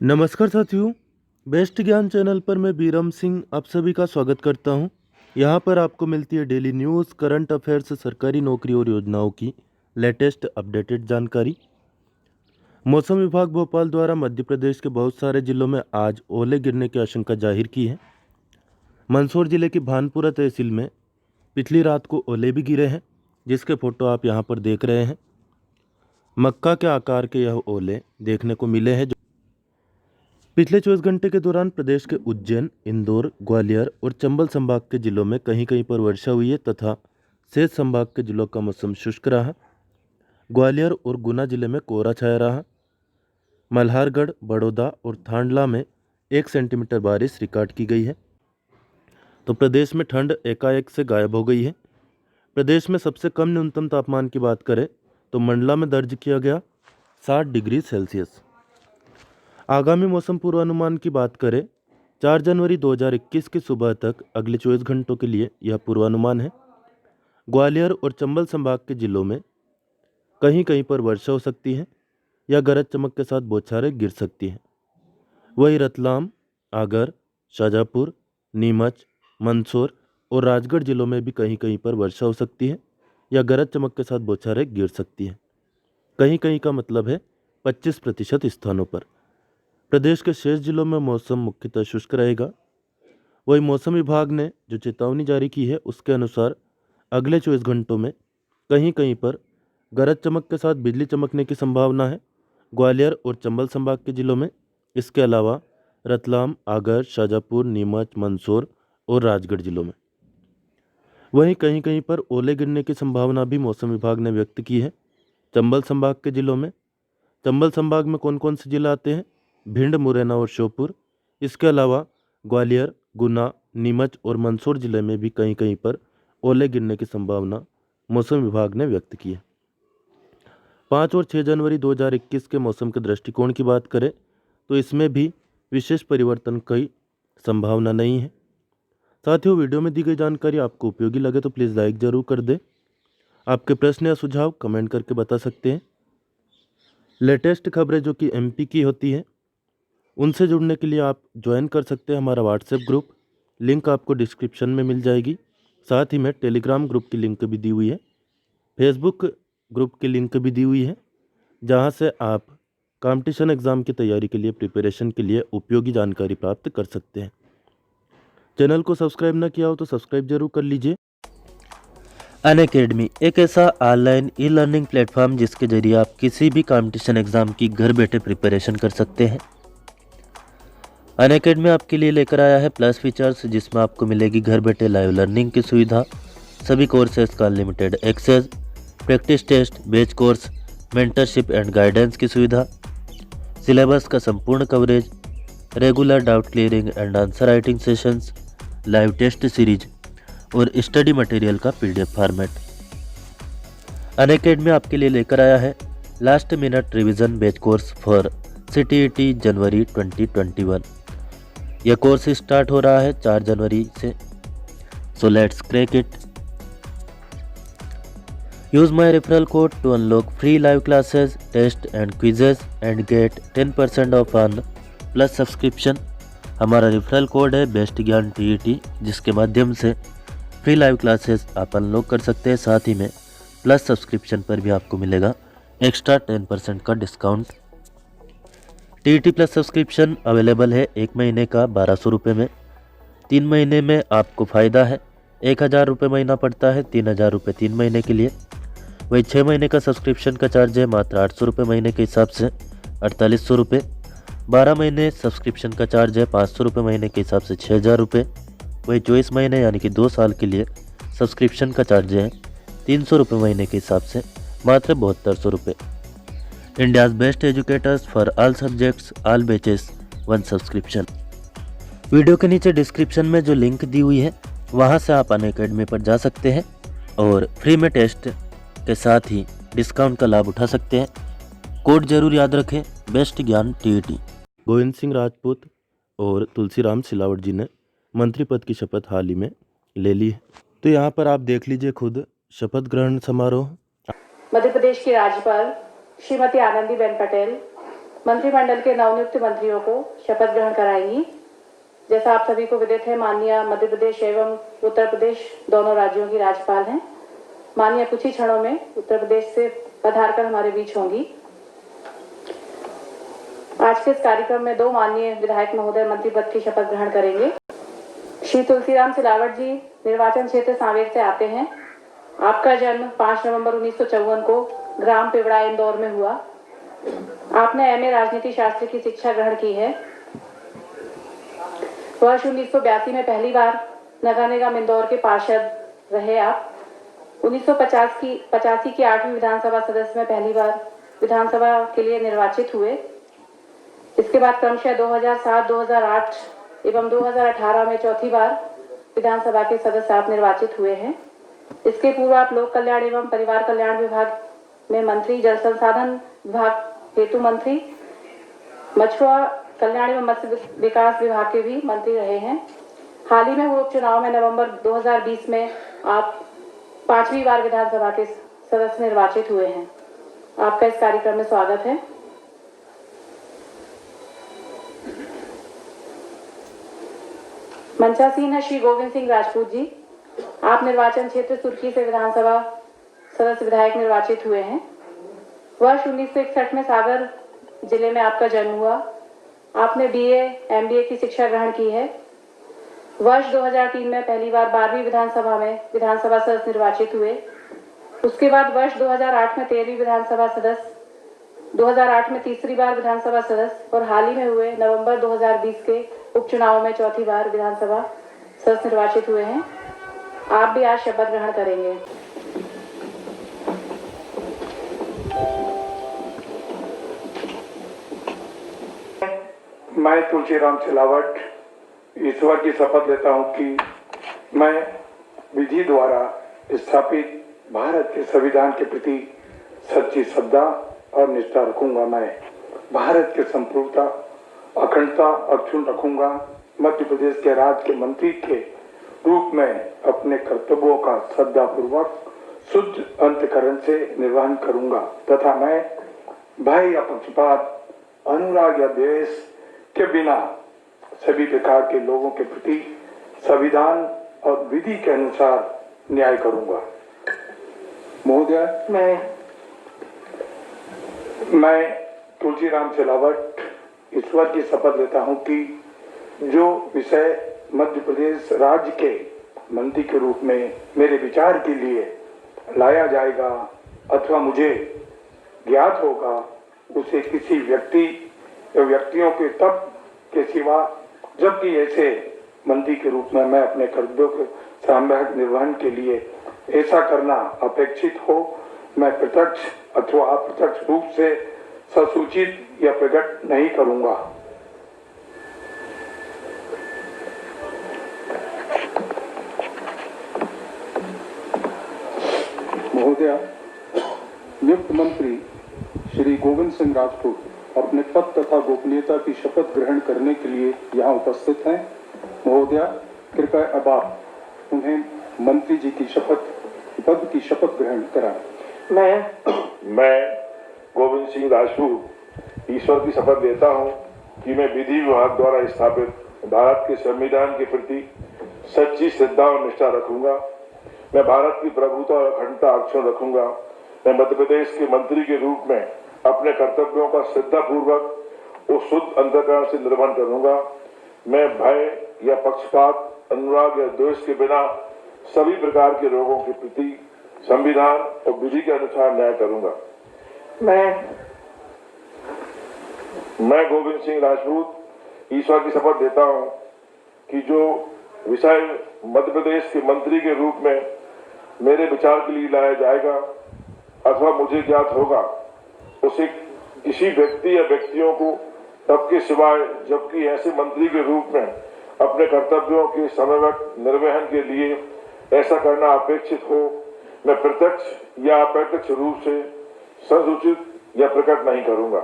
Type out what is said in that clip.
नमस्कार साथियों, बेस्ट ज्ञान चैनल पर मैं बीरम सिंह आप सभी का स्वागत करता हूं। यहां पर आपको मिलती है डेली न्यूज़, करंट अफेयर्स, सरकारी नौकरी और योजनाओं की लेटेस्ट अपडेटेड जानकारी। मौसम विभाग भोपाल द्वारा मध्य प्रदेश के बहुत सारे जिलों में आज ओले गिरने की आशंका जाहिर की है। मंदसौर जिले की भानपुरा तहसील में पिछली रात को ओले भी गिरे हैं, जिसके फोटो आप यहां पर देख रहे हैं। मक्का के आकार के यह ओले देखने को मिले हैं। पिछले 24 घंटे के दौरान प्रदेश के उज्जैन, इंदौर, ग्वालियर और चंबल संभाग के जिलों में कहीं कहीं पर वर्षा हुई है तथा शेष संभाग के जिलों का मौसम शुष्क रहा। ग्वालियर और गुना जिले में कोहरा छाया रहा। मल्हारगढ़, बड़ौदा और थांडला में 1 सेंटीमीटर बारिश रिकॉर्ड की गई है। तो प्रदेश में ठंड एकाएक से गायब हो गई है। प्रदेश में सबसे कम न्यूनतम तापमान की बात करें तो मंडला में दर्ज किया गया 60 डिग्री सेल्सियस। आगामी मौसम पूर्वानुमान की बात करें 4 जनवरी 2021 की सुबह तक अगले 24 घंटों के लिए यह पूर्वानुमान है। ग्वालियर और चंबल संभाग के जिलों में कहीं कहीं पर वर्षा हो सकती है या गरज चमक के साथ बौछारें गिर सकती हैं। वहीं रतलाम, आगर, शाजापुर, नीमच, मंदसौर और राजगढ़ जिलों में भी कहीं कहीं पर वर्षा हो सकती है या गरज चमक के साथ बौछारें गिर सकती हैं। कहीं कहीं का मतलब है 25% स्थानों पर। प्रदेश के शेष जिलों में मौसम मुख्यतः शुष्क रहेगा। वहीं मौसम विभाग ने जो चेतावनी जारी की है उसके अनुसार अगले 24 घंटों में कहीं कहीं पर गरज चमक के साथ बिजली चमकने की संभावना है ग्वालियर और चंबल संभाग के जिलों में। इसके अलावा रतलाम, आगर, शाजापुर, नीमच, मंदसौर और राजगढ़ जिलों में। वहीं कहीं कहीं पर ओले गिरने की संभावना भी मौसम विभाग ने व्यक्त की है चंबल संभाग के जिलों में। चंबल संभाग में कौन कौन से जिले आते हैं? भिंड, मुरैना और श्योपुर। इसके अलावा ग्वालियर, गुना, नीमच और मंदसौर जिले में भी कहीं कहीं पर ओले गिरने की संभावना मौसम विभाग ने व्यक्त की है। 5 और 6 जनवरी 2021 के मौसम के दृष्टिकोण की बात करें तो इसमें भी विशेष परिवर्तन की संभावना नहीं है। साथियों, वीडियो में दी गई जानकारी आपको उपयोगी लगे तो प्लीज़ लाइक ज़रूर कर दें। आपके प्रश्न या सुझाव कमेंट करके बता सकते हैं। लेटेस्ट खबरें जो कि एमपी की होती हैं उनसे जुड़ने के लिए आप ज्वाइन कर सकते हैं हमारा व्हाट्सएप ग्रुप। लिंक आपको डिस्क्रिप्शन में मिल जाएगी। साथ ही में टेलीग्राम ग्रुप की लिंक भी दी हुई है, फेसबुक ग्रुप की लिंक भी दी हुई है, जहां से आप कंपटीशन एग्ज़ाम की तैयारी के लिए, प्रिपरेशन के लिए उपयोगी जानकारी प्राप्त कर सकते हैं। चैनल को सब्सक्राइब ना किया हो तो सब्सक्राइब जरूर कर लीजिए। अनअकैडमी एक ऐसा ऑनलाइन ई लर्निंग प्लेटफॉर्म जिसके जरिए आप किसी भी कंपटीशन एग्ज़ाम की घर बैठे प्रिपरेशन कर सकते हैं। अनअकैडमी आपके लिए लेकर आया है प्लस फीचर्स, जिसमें आपको मिलेगी घर बैठे लाइव लर्निंग की सुविधा, सभी कोर्सेज का unlimited access, practice test, batch course, mentorship and guidance की सुविधा, सिलेबस का संपूर्ण coverage, regular doubt clearing and answer writing sessions, live test series और स्टडी मटेरियल का पीडीएफ फॉर्मेट। अनअकैडमी आपके लिए लेकर आया है last minute revision batch course for CTET January 2021। यह कोर्स स्टार्ट हो रहा है 4 जनवरी से। So let's crack it. Use my referral code to unlock free live classes, test and quizzes and get 10% off on plus subscription. हमारा referral code है best Gyan TET, जिसके माध्यम से फ्री लाइव क्लासेस आप अनलॉक कर सकते हैं। साथ ही में प्लस सब्सक्रिप्शन पर भी आपको मिलेगा एक्स्ट्रा 10% का discount. TET plus subscription available है 1 महीने का 1200 रुपये में। 3 महीने में आपको फ़ायदा है 1000 रुपये महीना पड़ता है, 3000 रुपये 3 महीने के लिए। वही 6 महीने का सब्सक्रिप्शन का चार्ज है मात्र 800 रुपये महीने के हिसाब से 4800 रुपये। 12 महीने सब्सक्रिप्शन का चार्ज है 500 रुपये महीने के हिसाब से 6000 रुपये। वही 24 महीने यानी कि 2 साल के लिए सब्सक्रिप्शन का चार्ज है 300 रुपये महीने के हिसाब से मात्र 7200 रुपये। India's best educators for all subjects, all batches, 1 subscription. Video के नीचे डिस्क्रिप्शन में जो लिंक दी हुई है वहां से आप अनअकैडमी पर जा सकते हैं और फ्री में टेस्ट के साथ ही डिस्काउंट का लाभ उठा सकते हैं। कोड जरूर याद रखें, बेस्ट ज्ञान टीईटी। गोविंद सिंह राजपूत और तुलसीराम सिलावट जी ने मंत्री पद की शपथ हाल ही में ले ली है। तो यहाँ पर आप देख लीजिए खुद शपथ ग्रहण समारोह। मध्य प्रदेश की राज्यपाल श्रीमती आनंदीबेन पटेल, मंत्रिमंडल के नवनियुक्त मंत्रियों को शपथ ग्रहण कराएंगी। जैसा आप सभी को विदित है, माननीय मध्य प्रदेश एवं उत्तर प्रदेश दोनों राज्यों की राज्यपाल हैं। माननीय कुछ ही क्षणों में उत्तर प्रदेश से पधार कर हमारे बीच होंगी। आज के इस कार्यक्रम में 2 माननीय विधायक महोदय मंत्री पद की शपथ ग्रहण करेंगे। श्री तुलसीराम सिलावट जी निर्वाचन क्षेत्र सांवेर से आते हैं। आपका जन्म 5 नवंबर 1954 को ग्राम पिवड़ा इंदौर में हुआ। आपने एमए राजनीति शास्त्र की शिक्षा ग्रहण की है। वर्ष 1982 में पहली बार नगर निगम इंदौर के पार्षद रहे आप। 1985 की 8वीं विधानसभा सदस्य में पहली बार विधानसभा के लिए निर्वाचित हुए। इसके बाद क्रमशः 2007, 2008 एवं 2018 में चौथी बार विधानसभा के सदस्य आप निर्वाचित हुए हैं। इसके पूर्व आप लोक कल्याण एवं परिवार कल्याण विभाग में मंत्री, जल संसाधन विभाग हेतु मंत्री, मछुआ कल्याण एवं मत्स्य विकास विभाग के भी मंत्री रहे हैं। हाल ही में हुए उपचुनाव में नवंबर 2020 में आप 5वीं बार विधानसभा के सदस्य निर्वाचित हुए हैं। आपका इस कार्यक्रम में स्वागत है। मंचासीन है श्री गोविंद सिंह राजपूत जी। आप निर्वाचन क्षेत्र सुर्खी से विधानसभा सदस्य विधायक निर्वाचित हुए हैं। वर्ष 1961 में सागर जिले में आपका जन्म हुआ। आपने बीए, एमबीए की शिक्षा ग्रहण की है। वर्ष 2003 में पहली बार 12वीं विधानसभा में विधानसभा सदस्य निर्वाचित हुए। उसके बाद वर्ष 2008 में 13वीं विधानसभा सदस्य, 2008 में तीसरी बार विधानसभा सदस्य और हाल ही में हुए नवंबर 2020 के उपचुनाव में चौथी बार विधानसभा सदस्य निर्वाचित हुए हैं। आप भी आज शपथ ग्रहण करेंगे। मैं तुलसीराम सिलावट ईश्वर की शपथ लेता हूं कि मैं विधि द्वारा स्थापित भारत के संविधान के प्रति सच्ची श्रद्धा और निष्ठा रखूंगा। मैं भारत की संप्रभुता, अखंडता अक्षुण्ण रखूंगा। मध्य प्रदेश के राज्य के मंत्री के रूप में अपने कर्तव्यों का श्रद्धापूर्वक शुद्ध अंतःकरण से निर्वहन करूंगा तथा मैं भय या पक्षपात, अनुराग या द्वेष के बिना सभी प्रकार के लोगों के प्रति संविधान और विधि के अनुसार न्याय करूंगा। महोदय, मैं तुलसीराम सिलावट ईश्वर की शपथ लेता हूं कि जो विषय मध्य प्रदेश राज्य के मंत्री के रूप में मेरे विचार के लिए लाया जाएगा अथवा मुझे ज्ञात होगा, उसे किसी व्यक्ति या व्यक्तियों के तब के सिवा, जबकि ऐसे मंत्री के रूप में मैं अपने कर्तव्यों के सामूहिक निर्वहन के लिए ऐसा करना अपेक्षित हो, मैं प्रत्यक्ष अथवा अप्रत्यक्ष रूप से ससूचित या प्रकट नहीं करूंगा। महोदया, नियुक्त मंत्री श्री गोविंद सिंह राजपूत अपने पद तथा गोपनीयता की शपथ ग्रहण करने के लिए यहाँ उपस्थित हैं। महोदया, कृपया अब आप उन्हें मंत्री जी की पद की शपथ ग्रहण कराएं। मैं गोविंद सिंह राजपूत ईश्वर की शपथ लेता हूं कि मैं विधि विभाग द्वारा स्थापित भारत के संविधान के प्रति सच्ची श्रद्धा और निष्ठा रखूंगा। मैं भारत की प्रभुता और अखंडता अक्षुण्ण रखूंगा। मैं मध्य प्रदेश के मंत्री के रूप में अपने कर्तव्यों का श्रद्धापूर्वक और शुद्ध अंतःकरण से निर्वहन करूंगा। मैं भय या पक्षपात, अनुराग या द्वेष के बिना सभी प्रकार के लोगों के प्रति संविधान और विधि के अनुसार न्याय करूंगा। मैं गोविंद सिंह राजपूत ईश्वर की शपथ लेता हूं कि जो विषय मध्य प्रदेश के मंत्री के रूप में मेरे विचार के लिए लाया जाएगा अथवा मुझे ज्ञात होगा, उसे किसी व्यक्ति या व्यक्तियों को तब के सिवाय, जबकि ऐसे मंत्री के रूप में अपने कर्तव्यों के समयवत निर्वहन के लिए ऐसा करना अपेक्षित हो, मैं प्रत्यक्ष या अप्रत्यक्ष रूप से संसूचित या प्रकट नहीं करूंगा।